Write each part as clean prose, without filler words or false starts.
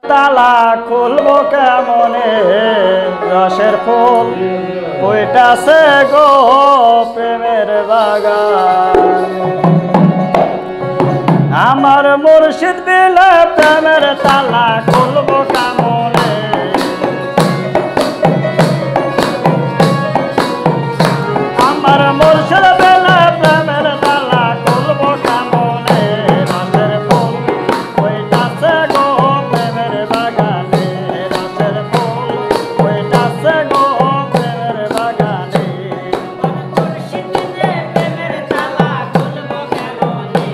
তালা খুলবো কেমনে রসের ফুল কইটাছে গো প্রেমের বাগান আমার মুর্শিদ বিলে প্রেমের তালা খুলবো কেমনে আমার মুর্শিদ বিলে প্রেমের তালা খুলবো কেমনে রসের ফুল কইটাছে গো প্রেমের বাগানে রসের ফুল কইটাছে গো প্রেমের বাগানে মুর্শিদ বিলে প্রেমের তালা খুলবো কেমনে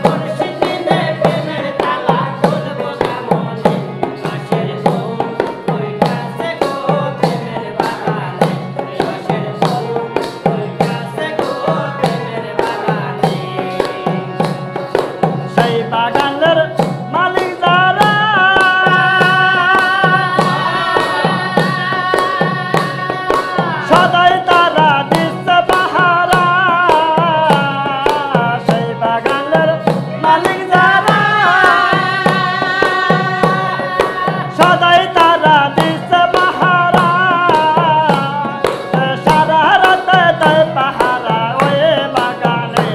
মুর্শিদ বিলে প্রেমের তালা খুলবো কেমনে রসের ফুল কইটাছে গো প্রেমের বাগানে রসের ফুল কইটাছে গো প্রেমের বাগানে সেই বাগানের মালিক যারা সদাই তারা দিচ্ছে পাহারা সেই বাগানের মালিক যারা সদাই তারা দিচ্ছে পাহারা সারা রাতে দেয় পাহারা ওই বাগানে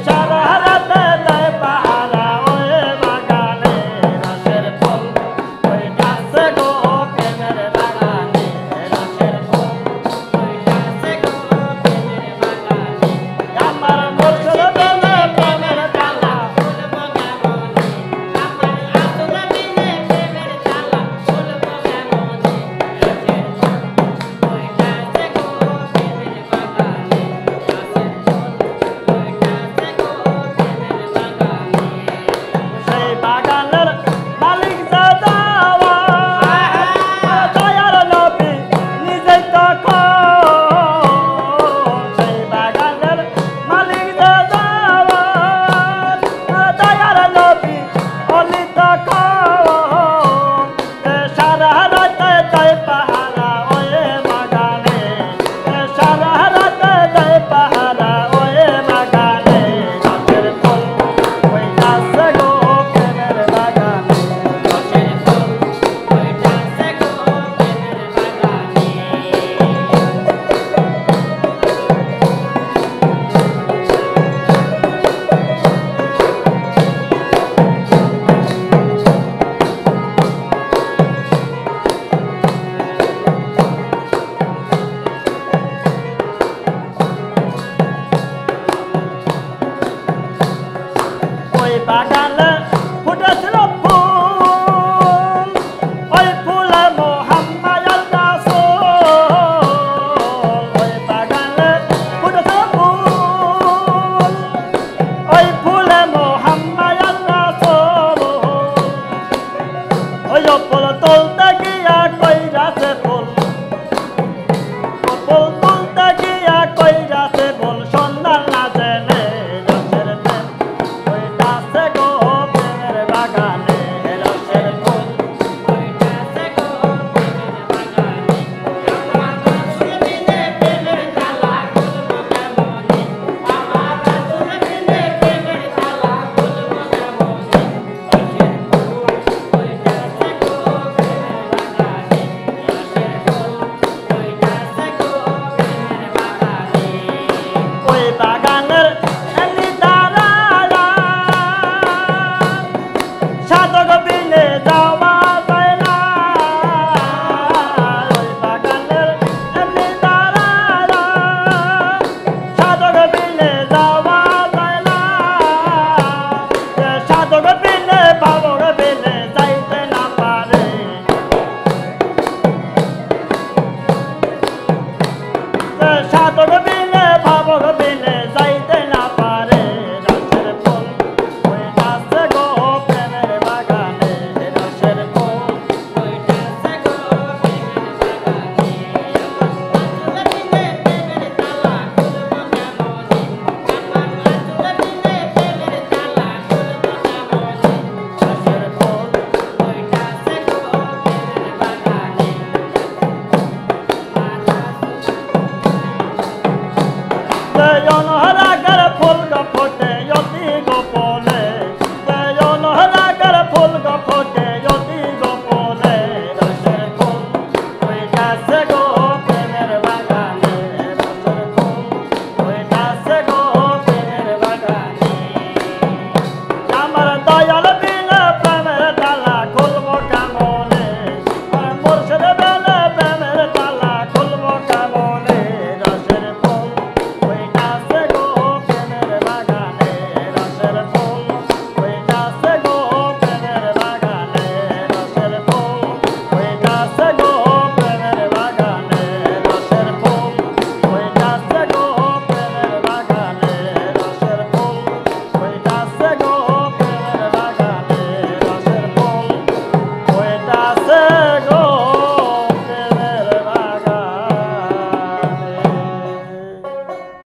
সারা রাতে দেয় পাহারা ওই বাগানে রসের ফুল কইটাছে গো প্রেমের বাগানে রসের ফুল কইটাছে গো প্রেমের বাগানে আমার মুর্শিদ বিলে প্রেমের তালা খুলবো কেমনে আমার আতুল বিলে প্রেমের তালা খুলবো কেমনে রসের ফুল কইটাছে গো প্রেমের বাগানে রসের ফুল কইটাছে গো প্রেমের বাগানে সেই বাগানের মালিক দাদাওয়া দয়ার নবী নিজেই তখন সেই বাগানের মালিক দাদাওয়া দয়ার নবী অলি তখন সারা রাতে দেয় পাহারা ওই বাগানে সারা রাতে দেয় পাহারা ওই বাগানে রসের ফুল কইটাছে গো প্রেমের বাগানে রসের ফুল কইটাছে গো প্রেমের বাগানে ওই বাগানে ফুটেছিল